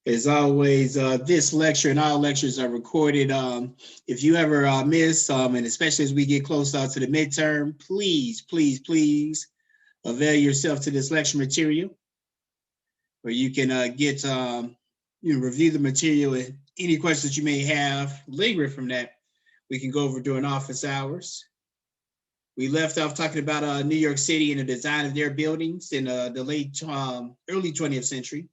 As always, this lecture and all lectures are recorded. If you ever miss, and especially as we get close out to the midterm, please avail yourself to this lecture material where you can review the material and any questions you may have lingering from that, we can go over during office hours. We left off talking about New York City and the design of their buildings in the early 20th century,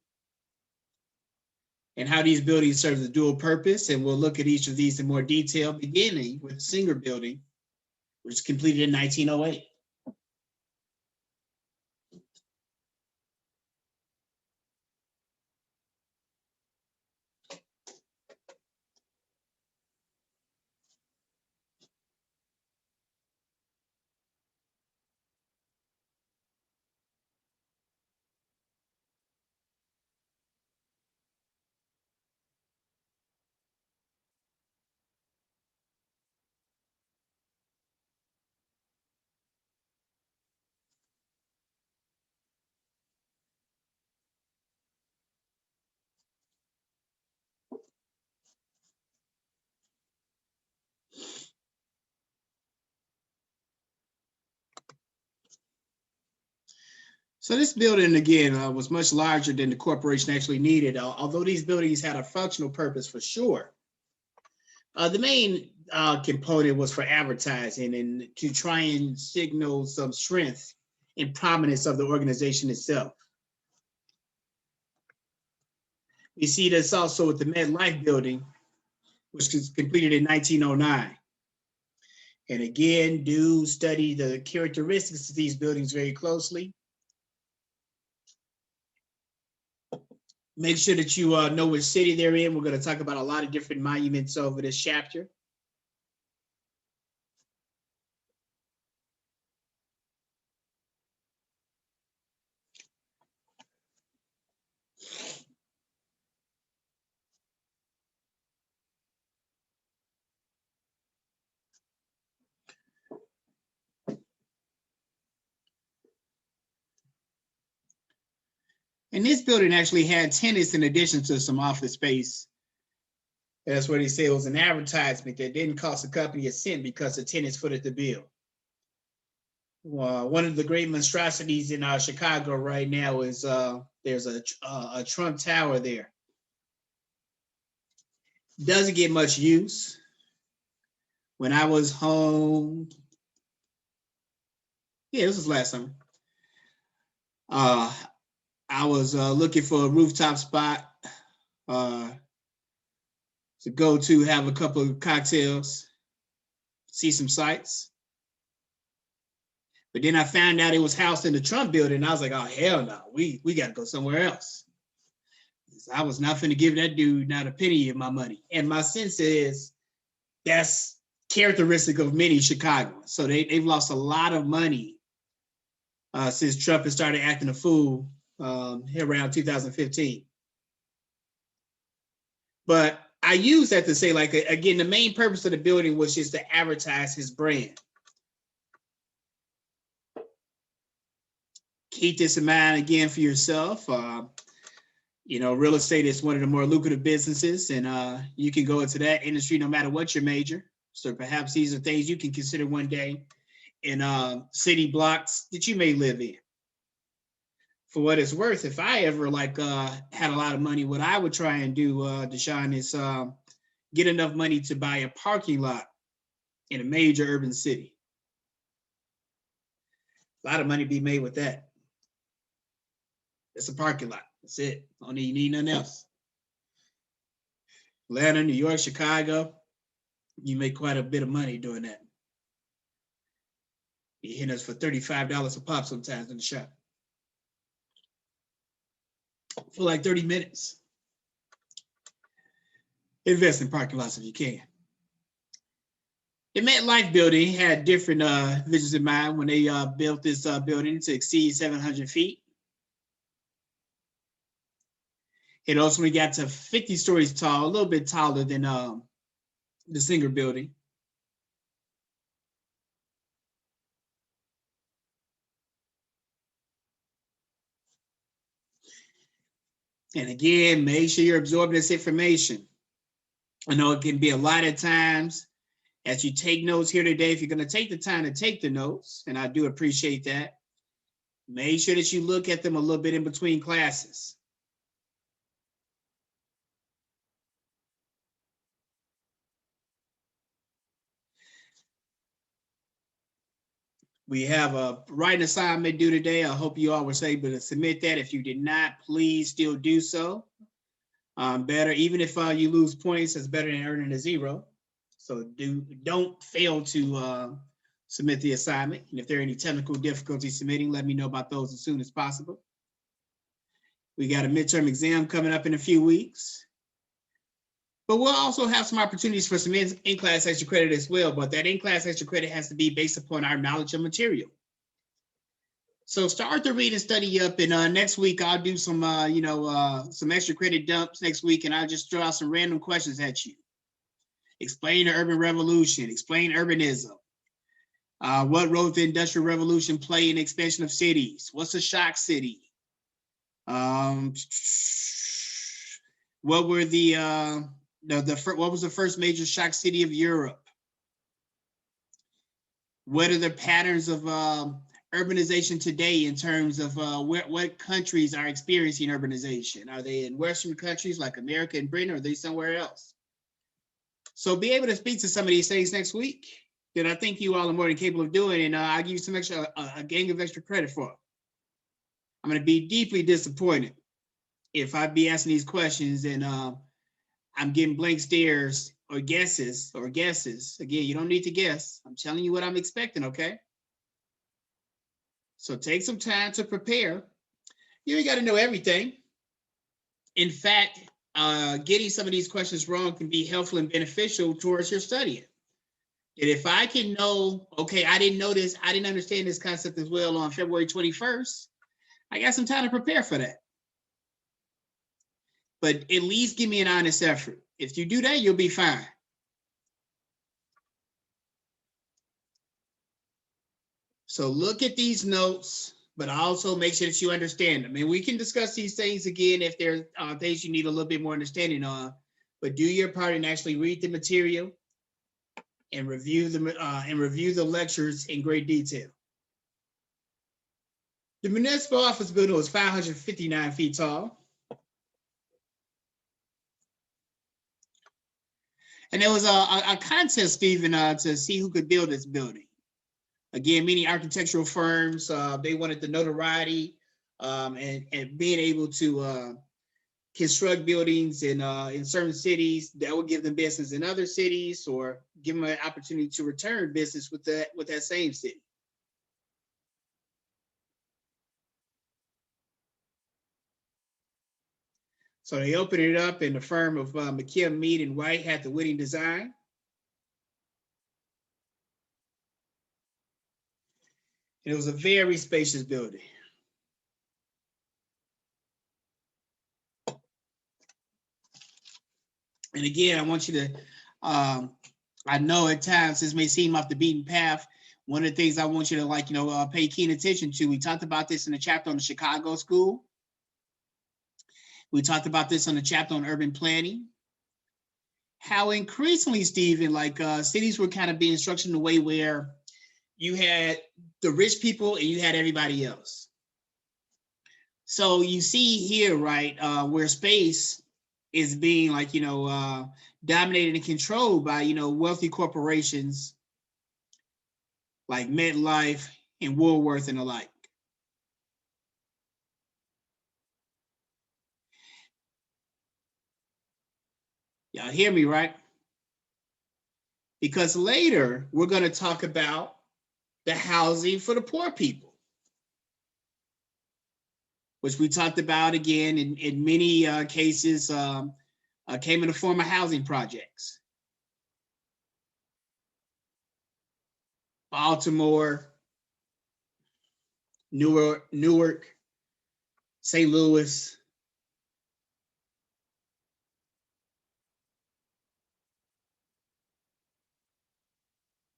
and how these buildings serve the dual purpose. And we'll look at each of these in more detail, beginning with the Singer Building, which was completed in 1908. So this building, again, was much larger than the corporation actually needed, although these buildings had a functional purpose for sure. The main component was for advertising and to try and signal some strength and prominence of the organization itself. We see this also with the MetLife building, which was completed in 1909. And again, do study the characteristics of these buildings very closely. Make sure that you know which city they're in. We're going to talk about a lot of different monuments over this chapter. And this building actually had tenants in addition to some office space. That's what he said. It was an advertisement that didn't cost the company a cent because the tenants footed the bill. One of the great monstrosities in Chicago right now is there's a Trump Tower there. Doesn't get much use. When I was home, this was last summer. I was looking for a rooftop spot to go to, have a couple of cocktails, see some sights. But then I found out it was housed in the Trump building. And I was like, oh, hell no, we got to go somewhere else. I was not finna give that dude not a penny of my money. And my sense is that's characteristic of many Chicagoans. So they've lost a lot of money since Trump has started acting a fool around 2015. But I use that to say, like, again, the main purpose of the building was just to advertise his brand. Keep this in mind again for yourself. Real estate is one of the more lucrative businesses, and you can go into that industry no matter what your major. So perhaps these are things you can consider one day in city blocks that you may live in. For what it's worth, if I ever had a lot of money, what I would try and do, Deshaun, is get enough money to buy a parking lot in a major urban city. A lot of money be made with that. It's a parking lot. That's it. Don't need nothing else. Atlanta, New York, Chicago, you make quite a bit of money doing that. You hit us for $35 a pop sometimes in the shop. For like 30 minutes. Invest in parking lots if you can. The MetLife building had different visions in mind when they built this building to exceed 700 feet. It ultimately got to 50 stories tall, a little bit taller than the Singer building. And again, make sure you're absorbing this information. I know it can be a lot of times as you take notes here today, if you're going to take the time to take the notes, and I do appreciate that, make sure that you look at them a little bit in between classes. We have a writing assignment due today. I hope you all was able to submit that. If you did not, please still do so. Better, even if you lose points, it's better than earning a 0. So don't fail to submit the assignment. And if there are any technical difficulties submitting, let me know about those as soon as possible. We got a midterm exam coming up in a few weeks. But we'll also have some opportunities for some in-class extra credit as well. But that in-class extra credit has to be based upon our knowledge of material. So start to read and study up. And next week, I'll do some, some extra credit dumps next week. And I'll just throw out some random questions at you. Explain the urban revolution. Explain urbanism. What role did the Industrial Revolution play in the expansion of cities? What's a shock city? What were what was the first major shock city of Europe? What are the patterns of urbanization today in terms of what countries are experiencing urbanization? Are they in Western countries like America and Britain, or are they somewhere else? So be able to speak to some of these things next week that I think you all are more than capable of doing, and I'll give you some extra, a gang of extra credit for. I'm going to be deeply disappointed if I be asking these questions and I'm getting blank stares or guesses. Again, you don't need to guess. I'm telling you what I'm expecting, okay? So take some time to prepare. You ain't got to know everything. In fact, getting some of these questions wrong can be helpful and beneficial towards your studying. And if I can know, okay, I didn't know this, I didn't understand this concept as well on February 21st, I got some time to prepare for that. But at least give me an honest effort. If you do that, you'll be fine. So look at these notes, but also make sure that you understand them. And we can discuss these things again if there are things you need a little bit more understanding on. But do your part and actually read the material and review the lectures in great detail. The municipal office building was 559 feet tall. And there was a contest, Stephen, to see who could build this building. Again, many architectural firms, they wanted the notoriety and being able to construct buildings in certain cities that would give them business in other cities, or give them an opportunity to return business with that same city. So they opened it up, and the firm of McKim, Mead, and White had the winning design. And it was a very spacious building. And again, I want you to, I know at times this may seem off the beaten path. One of the things I want you to pay keen attention to, we talked about this in the chapter on the Chicago School. We talked about this on the chapter on urban planning. How increasingly, Stephen, cities were kind of being structured in a way where you had the rich people and you had everybody else. So you see here, right, where space is being dominated and controlled by, wealthy corporations like MetLife and Woolworth and the like. Y'all hear me, right? Because later we're going to talk about the housing for the poor people, which we talked about again in many cases came in the form of housing projects. Baltimore, Newark, St. Louis.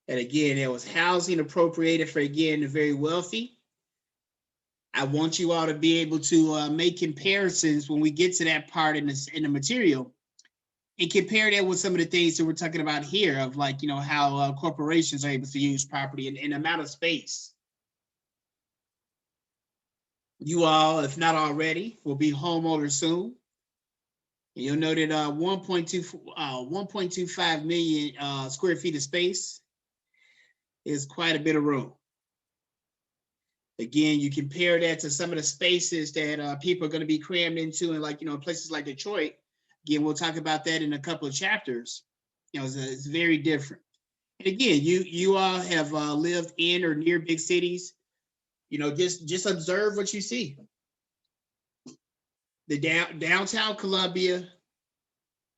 And again, there was housing appropriated for, again, the very wealthy. I want you all to be able to make comparisons when we get to that part in the material, and compare that with some of the things that we're talking about here of, like, how corporations are able to use property and amount of space. You all, if not already, will be homeowners soon. And you'll know that 1.25 million square feet of space is quite a bit of room. Again, you compare that to some of the spaces that people are going to be crammed into, and, like, places like Detroit. Again, we'll talk about that in a couple of chapters. It's very different. And again, you all have lived in or near big cities. Just observe what you see. The downtown Columbia,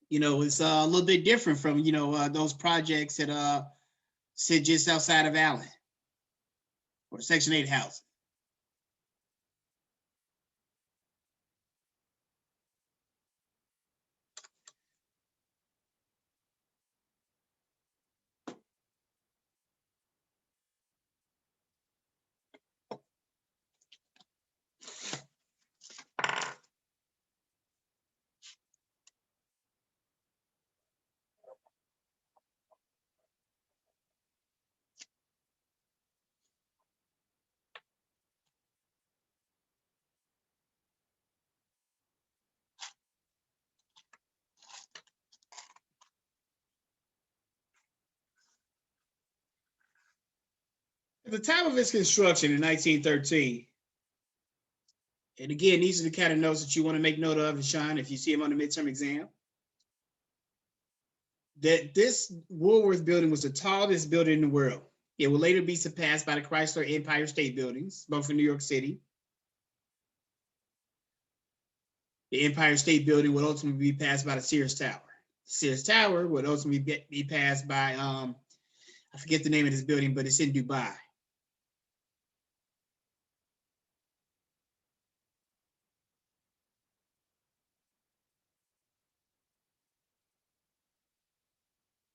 it's a little bit different from those projects that sit just outside of Allen or Section 8 housing. At the time of its construction in 1913, and again, these are the kind of notes that you want to make note of, Sean, if you see them on the midterm exam, that this Woolworth building was the tallest building in the world. It will later be surpassed by the Chrysler Empire State Buildings, both in New York City. The Empire State Building would ultimately be passed by the Sears Tower. Sears Tower would ultimately be passed by, I forget the name of this building, but it's in Dubai.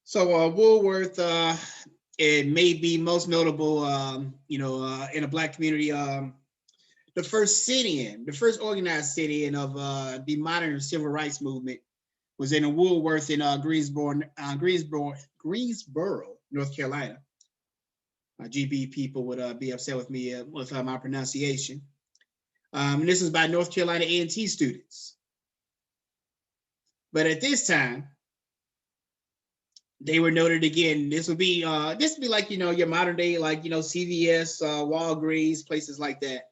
So Woolworth, it may be most notable, in a Black community, the first sit-in, the first organized sit-in of the modern civil rights movement was in a Woolworth in Greensboro, North Carolina. GB people would be upset with me with my pronunciation. And this was by North Carolina A&T students. But at this time, they were noted again. This would be like, your modern day, like, CVS, Walgreens, places like that.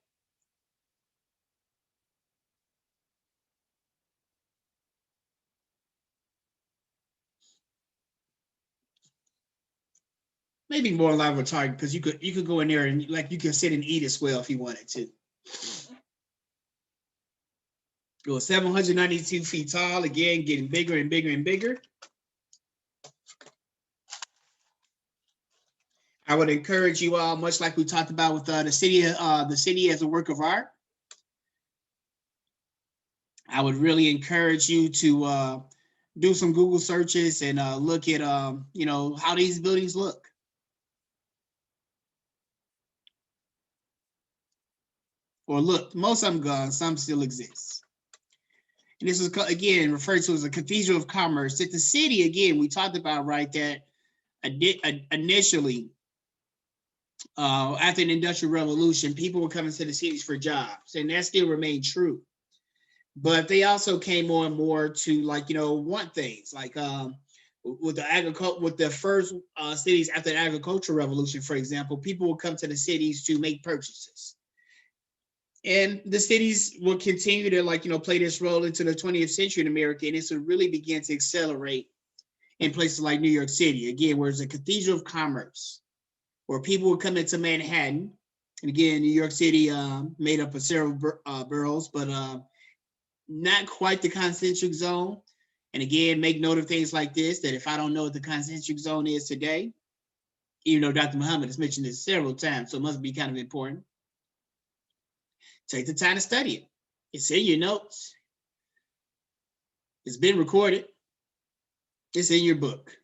Maybe more alive with Target, because you could go in there and, like, you could sit and eat as well if you wanted to. It was 792 feet tall, again, getting bigger and bigger and bigger. I would encourage you all, much like we talked about with the city as a work of art. I would really encourage you to do some Google searches and look at how these buildings look. Or look, most of them gone, some still exist. And this is, again, referred to as a cathedral of commerce. That the city, again, we talked about, right, that initially, after the Industrial Revolution, people were coming to the cities for jobs, and that still remained true. But they also came more and more to, like, want things, like with the first cities after the Agricultural Revolution, for example, people would come to the cities to make purchases. And the cities will continue to, like, play this role into the 20th century in America, and this will really begin to accelerate in places like New York City, again, where it's a cathedral of commerce, where people would come into Manhattan. And again, New York City made up of several boroughs, but not quite the concentric zone. And again, make note of things like this, that if I don't know what the concentric zone is today, even though Dr. Muhammad has mentioned this several times, so it must be kind of important, take the time to study it. It's in your notes. It's been recorded. It's in your book.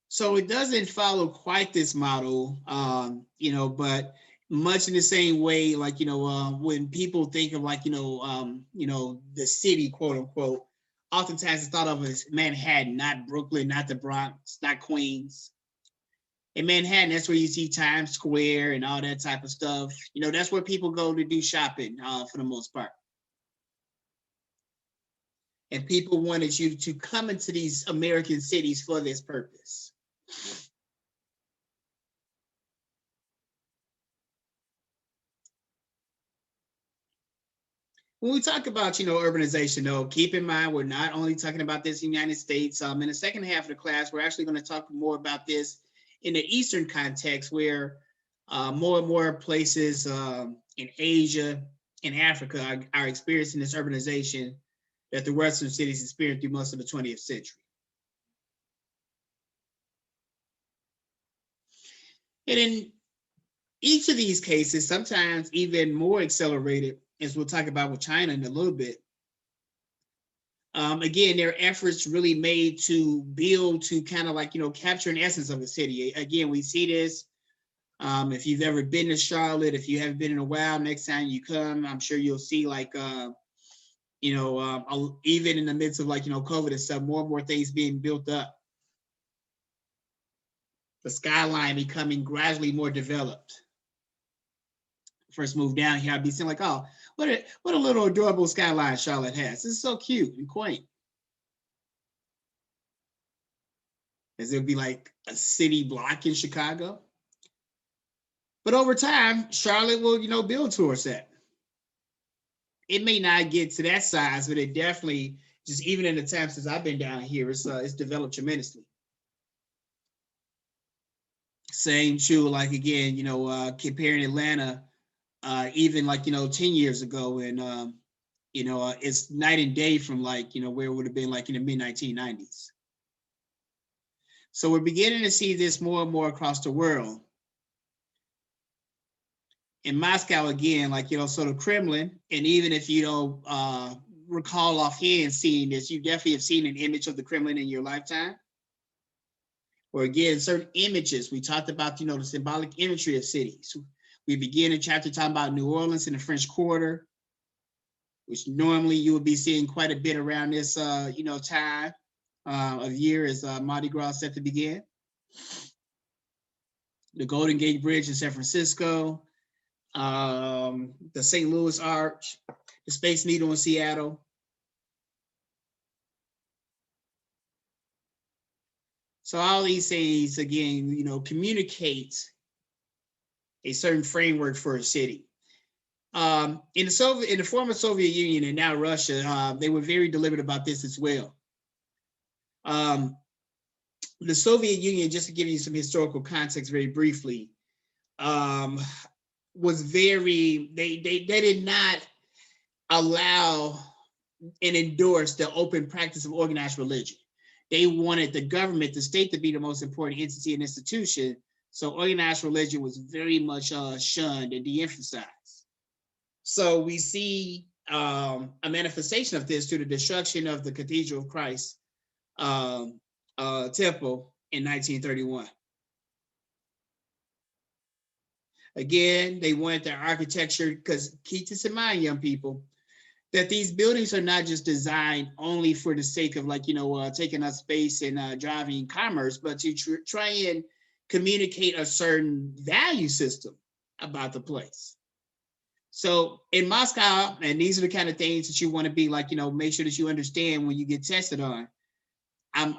So it doesn't follow quite this model, but much in the same way, like, when people think of like, the city, quote unquote, oftentimes it's thought of as Manhattan, not Brooklyn, not the Bronx, not Queens. In Manhattan, that's where you see Times Square and all that type of stuff. That's where people go to do shopping, for the most part. And people wanted you to come into these American cities for this purpose. When we talk about, urbanization, though, keep in mind we're not only talking about this in the United States. In the second half of the class, we're actually going to talk more about this in the Eastern context, where more and more places in Asia and Africa are experiencing this urbanization that the Western cities experienced through most of the 20th century. And in each of these cases, sometimes even more accelerated, as we'll talk about with China in a little bit. Again, their efforts really made to build to kind of like, capture an essence of a city. Again, we see this. If you've ever been to Charlotte, if you haven't been in a while, next time you come, I'm sure you'll see like, even in the midst of like, COVID and stuff, more and more things being built up. The skyline becoming gradually more developed. First moved down here, I'd be saying like, oh, what a little adorable skyline Charlotte has. It's so cute and quaint. As it would be like a city block in Chicago. But over time, Charlotte will, build towards that. It may not get to that size, but it definitely, just even in the time since I've been down here, it's developed tremendously. Same true, like again, comparing Atlanta, even like 10 years ago, and it's night and day from like where it would have been like in the mid 1990s. So we're beginning to see this more and more across the world. In Moscow, again, like so the Kremlin, and even if you don't recall offhand seeing this, you definitely have seen an image of the Kremlin in your lifetime. Or again, certain images. We talked about the symbolic imagery of cities. We begin a chapter talking about New Orleans and the French Quarter, which normally you would be seeing quite a bit around this time of year as Mardi Gras set to begin. The Golden Gate Bridge in San Francisco, the St. Louis Arch, the Space Needle in Seattle. So all these things, again, communicate a certain framework for a city. In the former Soviet Union and now Russia, they were very deliberate about this as well. The Soviet Union, just to give you some historical context very briefly, was very, they did not allow and endorse the open practice of organized religion. They wanted the government, the state, to be the most important entity and institution. So organized religion was very much shunned and de-emphasized. So we see a manifestation of this through the destruction of the Cathedral of Christ temple in 1931. Again, they wanted their architecture, because keep this in mind, young people, that these buildings are not just designed only for the sake of like, taking up space and driving commerce, but to try and communicate a certain value system about the place. So in Moscow, and these are the kind of things that you want to be like, make sure that you understand when you get tested on. I'm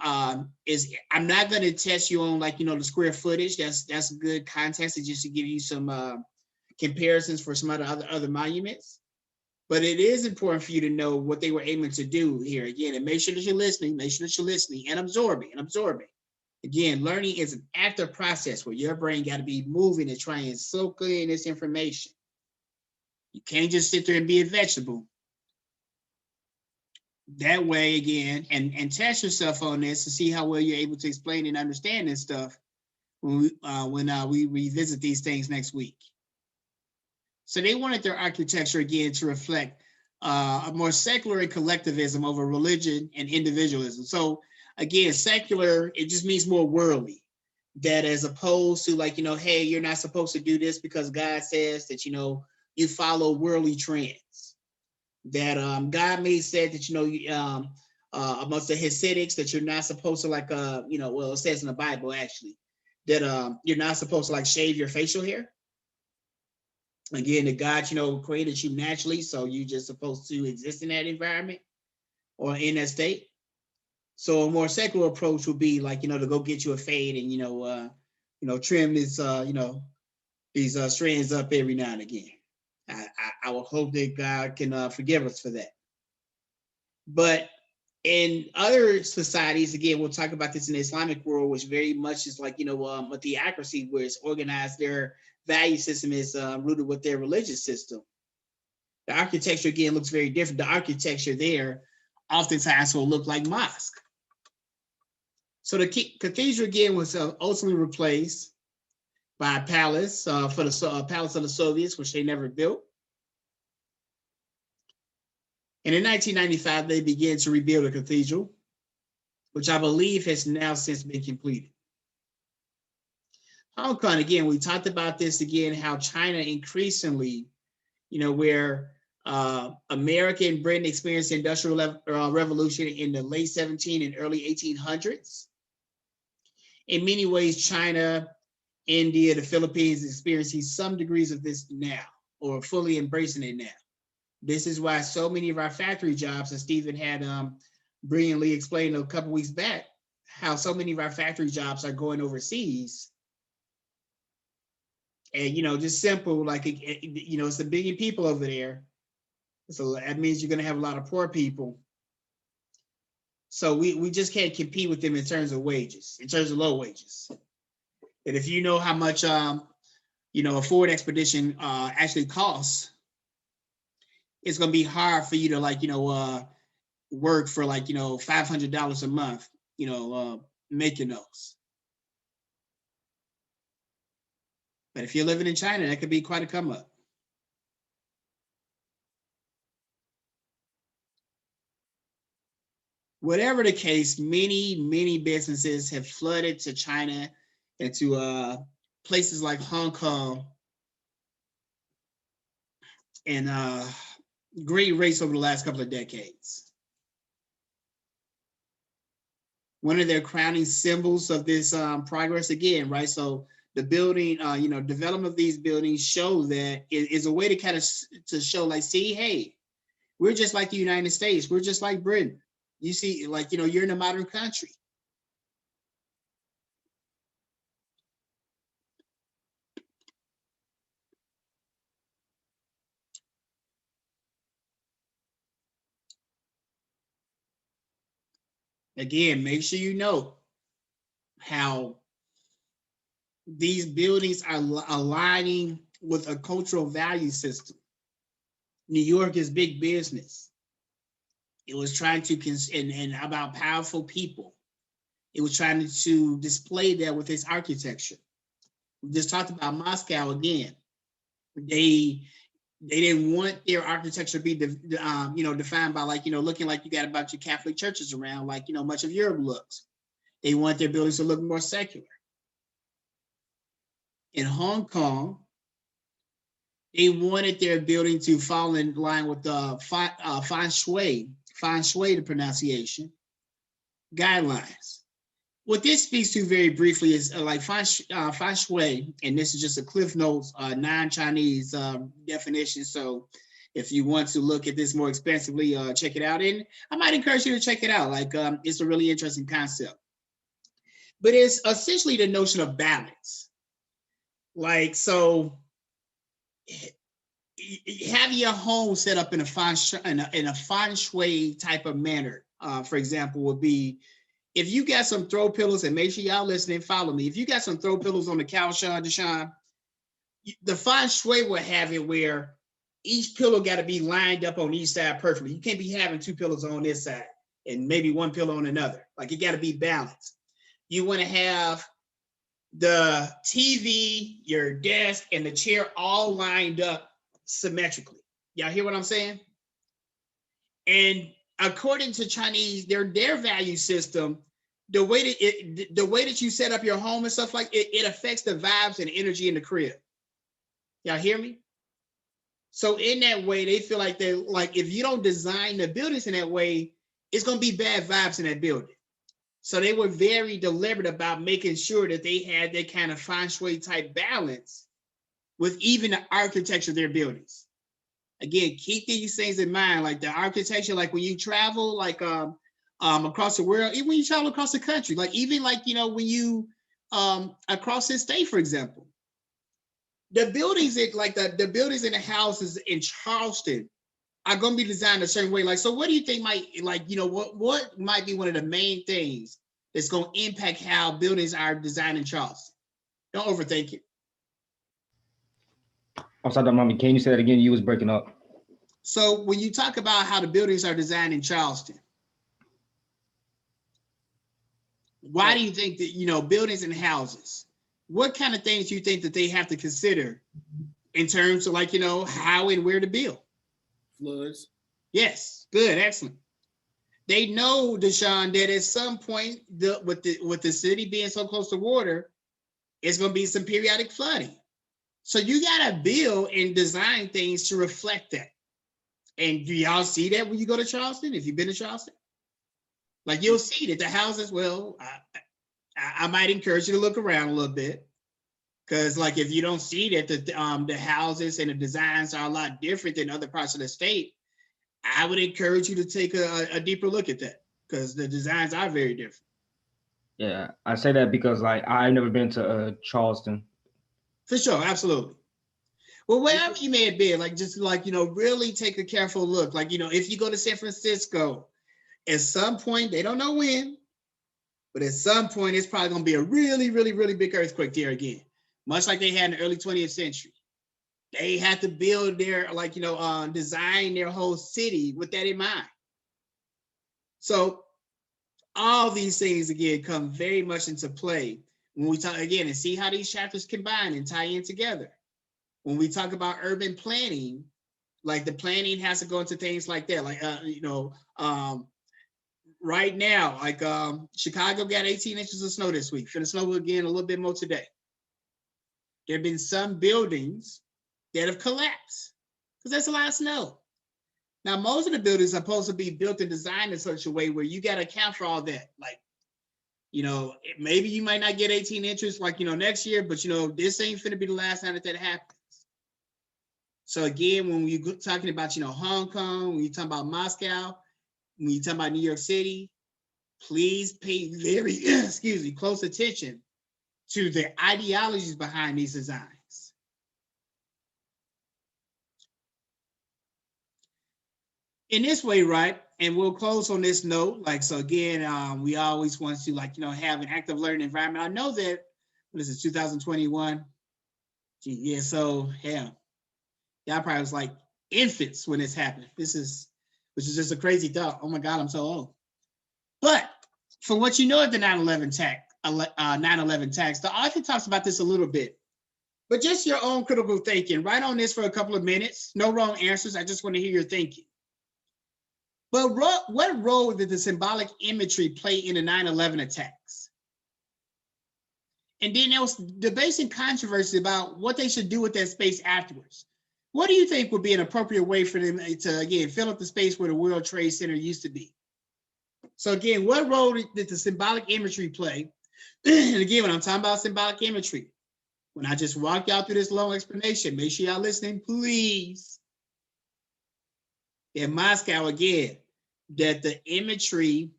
not going to test you on like, the square footage. That's a good context just to give you some comparisons for some other monuments. But it is important for you to know what they were aiming to do here again, and make sure that you're listening, and absorbing. Again, learning is an active process where your brain got to be moving and trying to soak in this information. You can't just sit there and be a vegetable. That way, again, and test yourself on this to see how well you're able to explain and understand this stuff when we revisit these things next week. So they wanted their architecture, again, to reflect a more secular collectivism over religion and individualism. So again, secular, it just means more worldly. that as opposed to like, hey, you're not supposed to do this because God says that, you follow worldly trends. That God may said that, amongst the Hasidics that you're not supposed to like, well, it says in the Bible actually that you're not supposed to like shave your facial hair. Again, that God, created you naturally, so you're just supposed to exist in that environment or in that state. So a more secular approach would be like, to go get you a fade and, trim this, these strands up every now and again. I will hope that God can forgive us for that. But in other societies, again, we'll talk about this in the Islamic world, which very much is like, a theocracy where it's organized. Their value system is rooted with their religious system. The architecture, again, looks very different. The architecture there oftentimes will look like mosque. So the cathedral, again, was ultimately replaced by a palace for the palace of the Soviets, which they never built. And in 1995, they began to rebuild the cathedral, which I believe has now since been completed. Hong Kong, again, we talked about this again, how China increasingly, where America and Britain experienced the Industrial Revolution in the late 17 and early 1800s. In many ways, China, India, the Philippines experiencing some degrees of this now, or fully embracing it now. This is why so many of our factory jobs, as Stephen had brilliantly explained a couple weeks back, how so many of our factory jobs are going overseas. And, just simple, like, it's a billion people over there. So that means you're going to have a lot of poor people. So we just can't compete with them in terms of wages, in terms of low wages. And if you know how much, a Ford Expedition actually costs, it's going to be hard for you to like, work for like, $500 a month, making those. But if you're living in China, that could be quite a come up. Whatever the case, many businesses have flooded to China and to places like Hong Kong, and great rates over the last couple of decades. One of their crowning symbols of this progress, again, right? So the building, development of these buildings show that it is a way to kind of to show like, see, hey, we're just like the United States. We're just like Britain. You see, like, you're in a modern country. Again, make sure you know how these buildings are aligning with a cultural value system. New York is big business. It was trying to, and about powerful people. It was trying to display that with its architecture. We just talked about Moscow again. They didn't want their architecture to be, defined by like, looking like you got a bunch of Catholic churches around, like, much of Europe looks. They want their buildings to look more secular. In Hong Kong, they wanted their building to fall in line with the feng shui, the pronunciation guidelines. What this speaks to very briefly is like feng shui, and this is just a Cliff Notes non-Chinese definition. So if you want to look at this more expensively, check it out. And I might encourage you to check it out. Like it's a really interesting concept. But it's essentially the notion of balance. Like, so have your home set up in a feng shui type of manner. For example, would be if you got some throw pillows, and make sure y'all listening, follow me. If you got some throw pillows on the couch, Deshaun, the feng shui will have it where each pillow got to be lined up on each side perfectly. You can't be having two pillows on this side and maybe one pillow on another. Like, it got to be balanced. You want to have the TV, your desk, and the chair all lined up symmetrically. Y'all hear what I'm saying? And according to Chinese, their value system, the way that you set up your home and stuff like it affects the vibes and energy in the crib. Y'all hear me? So in that way, they feel like they're like, if you don't design the buildings in that way, it's going to be bad vibes in that building. So they were very deliberate about making sure that they had that kind of feng shui type balance with even the architecture of their buildings. Again, keep these things in mind, like the architecture, like when you travel, like across the world, even when you travel across the country, like even like, you know, when you across the state, for example, the buildings the buildings in the houses in Charleston are going to be designed a certain way. Like, so what do you think might, like, you know, what might be one of the main things that's going to impact how buildings are designed in Charleston? Don't overthink it. I'm sorry, mommy. Can you say that again? You was breaking up. So when you talk about how the buildings are designed in Charleston, why do you think that, you know, buildings and houses, what kind of things do you think that they have to consider in terms of, like, you know, how and where to build? Floods. Yes, good, excellent. They know, Deshaun, that at some point, with the city being so close to water, it's going to be some periodic flooding. So you got to build and design things to reflect that. And do y'all see that when you go to Charleston? If you've been to Charleston, like, you'll see that the houses. Well, I might encourage you to look around a little bit, because, like, if you don't see that the houses and the designs are a lot different than other parts of the state, I would encourage you to take a deeper look at that, because the designs are very different. Yeah, I say that because like I've never been to Charleston. For sure, absolutely. Well, wherever you may have been, like, just like, you know, really take a careful look. Like, you know, if you go to San Francisco, at some point, they don't know when, but at some point, it's probably going to be a really, really, really big earthquake there again, much like they had in the early 20th century. They had to build their, like, you know, design their whole city with that in mind. So all these things, again, come very much into play when we talk, again, and see how these chapters combine and tie in together. When we talk about urban planning, like, the planning has to go into things like that. Like, you know, right now, like, Chicago got 18 inches of snow this week. Finna snow again a little bit more today. There have been some buildings that have collapsed because there's a lot of snow. Now, most of the buildings are supposed to be built and designed in such a way where you got to account for all that. Like, you know, maybe you might not get 18 inches, like, you know, next year, but, you know, this ain't finna be the last time that happens. So again, when we're talking about, you know, Hong Kong, when you're talking about Moscow, when you're talking about New York City, please pay very, excuse me, close attention to the ideologies behind these designs. In this way, right, and we'll close on this note, like, so again, we always want to, like, you know, have an active learning environment. I know that, what is it, 2021? Yeah, so, yeah, y'all probably was like infants when this happened. Which is just a crazy thought. Oh my God, I'm so old. But for what you know of the 9/11 tax, the author talks about this a little bit, but just your own critical thinking. Write on this for a couple of minutes. No wrong answers. I just want to hear your thinking. But what role did the symbolic imagery play in the 9/11 attacks? And then there was debate and controversy about what they should do with that space afterwards. What do you think would be an appropriate way for them to, again, fill up the space where the World Trade Center used to be? So again, what role did the symbolic imagery play? And again, when I'm talking about symbolic imagery, when I just walk y'all through this long explanation, make sure y'all listening, please. In Moscow, again, that the imagery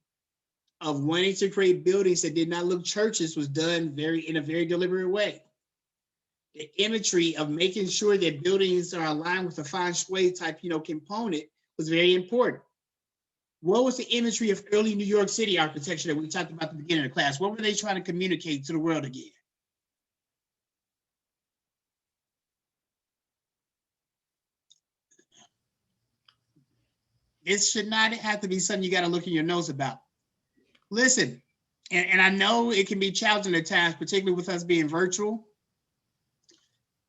of wanting to create buildings that did not look churches was done in a very deliberate way. The imagery of making sure that buildings are aligned with a feng shui type, you know, component was very important. What was the imagery of early New York City architecture that we talked about at the beginning of the class? What were they trying to communicate to the world again? It should not have to be something you got to look in your nose about. Listen, and I know it can be challenging at times, particularly with us being virtual,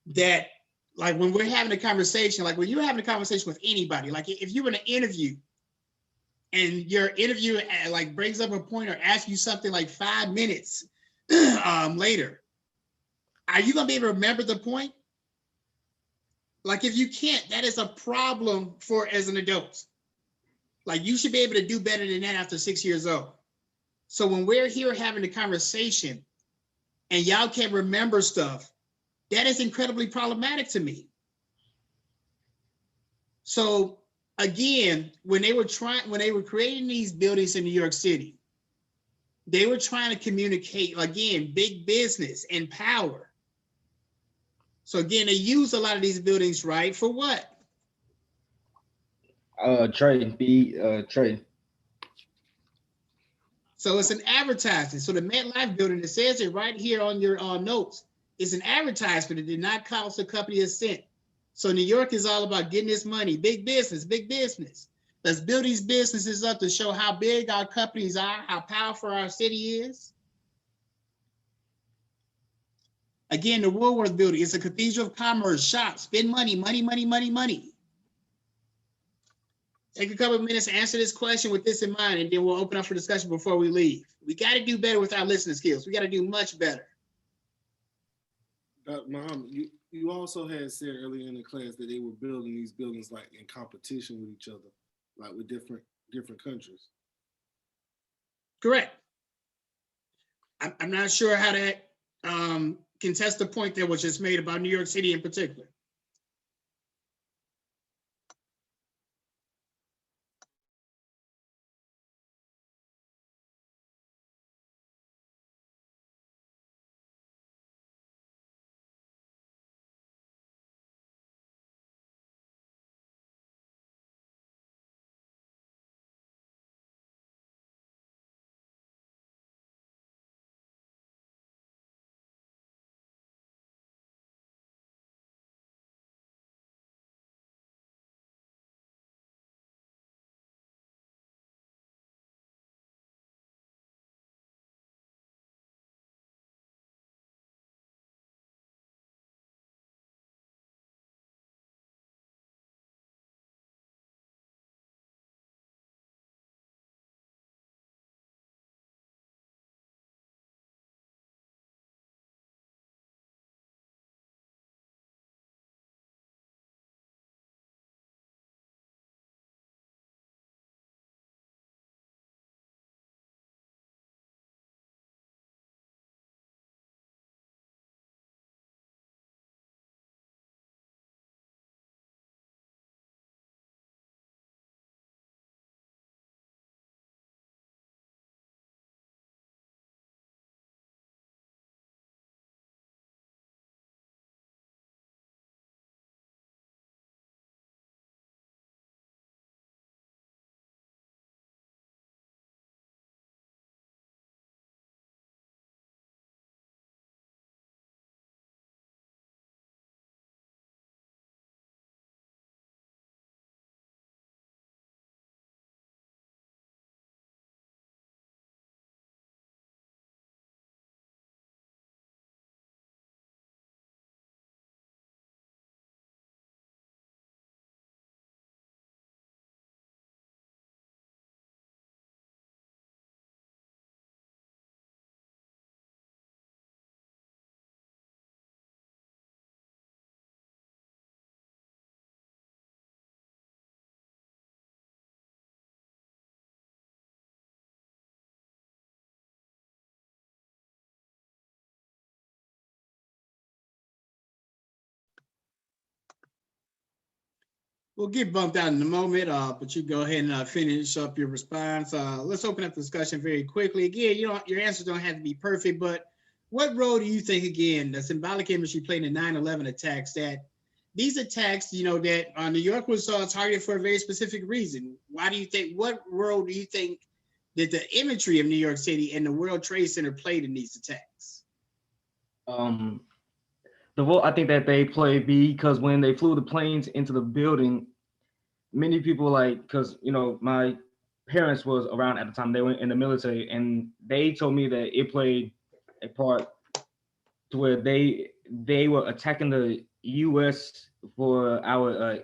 that, like, when we're having a conversation, like when you're having a conversation with anybody, like if you're in an interview and your interviewer like brings up a point or asks you something like 5 minutes later, are you gonna be able to remember the point? Like if you can't, that is a problem for as an adult. Like you should be able to do better than that after 6 years old. So when we're here having a conversation and y'all can't remember stuff, that is incredibly problematic to me. So again, when they were creating these buildings in New York City, they were trying to communicate, again, big business and power. So again, they use a lot of these buildings, right? For what? Trade. So it's an advertisement. So the MetLife building, it says it right here on your notes, is an advertisement. It did not cost the company a cent. So New York is all about getting this money, big business, big business. Let's build these businesses up to show how big our companies are, how powerful our city is. Again, the Woolworth building is a cathedral of commerce, shops, spend money, money, money, money, money. Take a couple of minutes to answer this question with this in mind, and then we'll open up for discussion before we leave. We got to do better with our listening skills. We got to do much better. Muhammad, you also had said earlier in the class that they were building these buildings like in competition with each other, like with different countries. Correct. I'm not sure how that contest the point that was just made about New York City in particular. We'll get bumped out in a moment, but you go ahead and finish up your response. Let's open up the discussion very quickly. Again, your answers don't have to be perfect, but what role do you think, again, the symbolic imagery played in 9/11 attacks, that these attacks, that New York was targeted for a very specific reason? Why do you think, what role do you think that the imagery of New York City and the World Trade Center played in these attacks? The role I think that they played because when they flew the planes into the building, many people because my parents was around at the time. They were in the military, and they told me that it played a part to where they were attacking the U.S. for our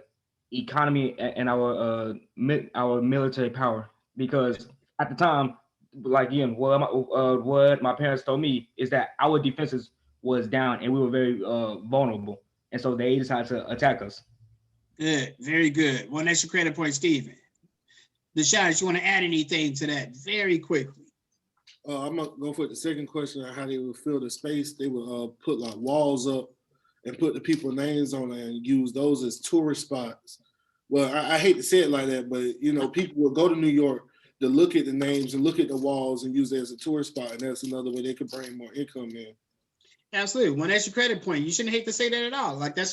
economy and our military power. because at the time, like again, what my parents told me is that our defenses was down and we were very vulnerable, and so they decided to attack us. Good, very good. One extra credit point, Stephen. Deshaun, you want to add anything to that very quickly? I'm gonna go for the second question on how they would fill the space. They would put like walls up and put the people's names on it and use those as tourist spots. Well, I hate to say it like that, but you know, people will go to New York to look at the names and look at the walls and use it as a tourist spot, and that's another way they could bring more income in. Absolutely. One extra credit point. You shouldn't hate to say that at all. Like that's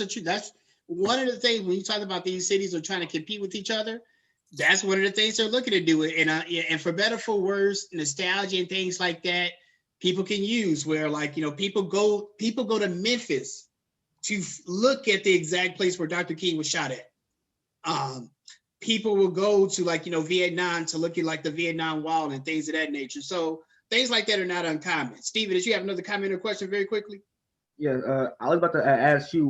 one of the things when you talk about these cities are trying to compete with each other. That's one of the things they're looking to do. And for better, for worse, nostalgia and things like that, people can use where like, you know, people go to Memphis to look at the exact place where Dr. King was shot at. People will go to like, you know, Vietnam to look at like the Vietnam Wall and things of that nature. So things like that are not uncommon. Stephen, did you have another comment or question very quickly? Yeah, I was about to ask you,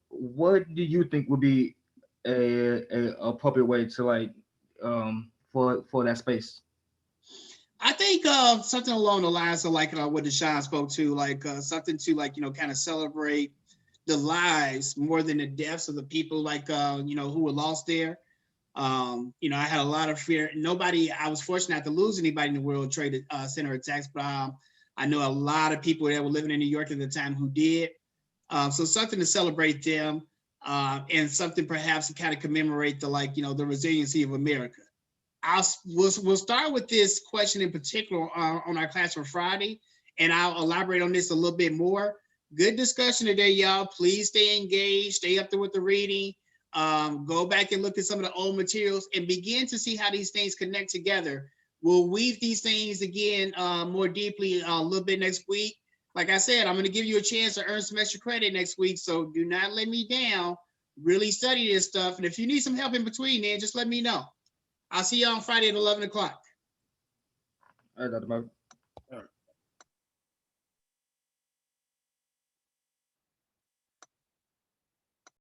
what do you think would be a appropriate way to like for that space? I think something along the lines of like what Deshaun spoke to, like something to like, you know, kind of celebrate the lives more than the deaths of the people like, you know, who were lost there. You know, I had a lot of fear. I was fortunate not to lose anybody in the World Trade Center attacks, but I know a lot of people that were living in New York at the time who did. So something to celebrate them and something perhaps to kind of commemorate the, like, you know, the resiliency of America. We'll start with this question in particular on our class for Friday, and I'll elaborate on this a little bit more. Good discussion today, y'all. Please stay engaged, stay up there with the reading. Go back and look at some of the old materials and begin to see how these things connect together. We'll weave these things again more deeply a little bit next week. Like I said, I'm going to give you a chance to earn some extra credit next week, so do not let me down. Really study this stuff, and if you need some help in between, then just let me know. I'll see you on Friday at 11 o'clock. All right, Dr. Mark.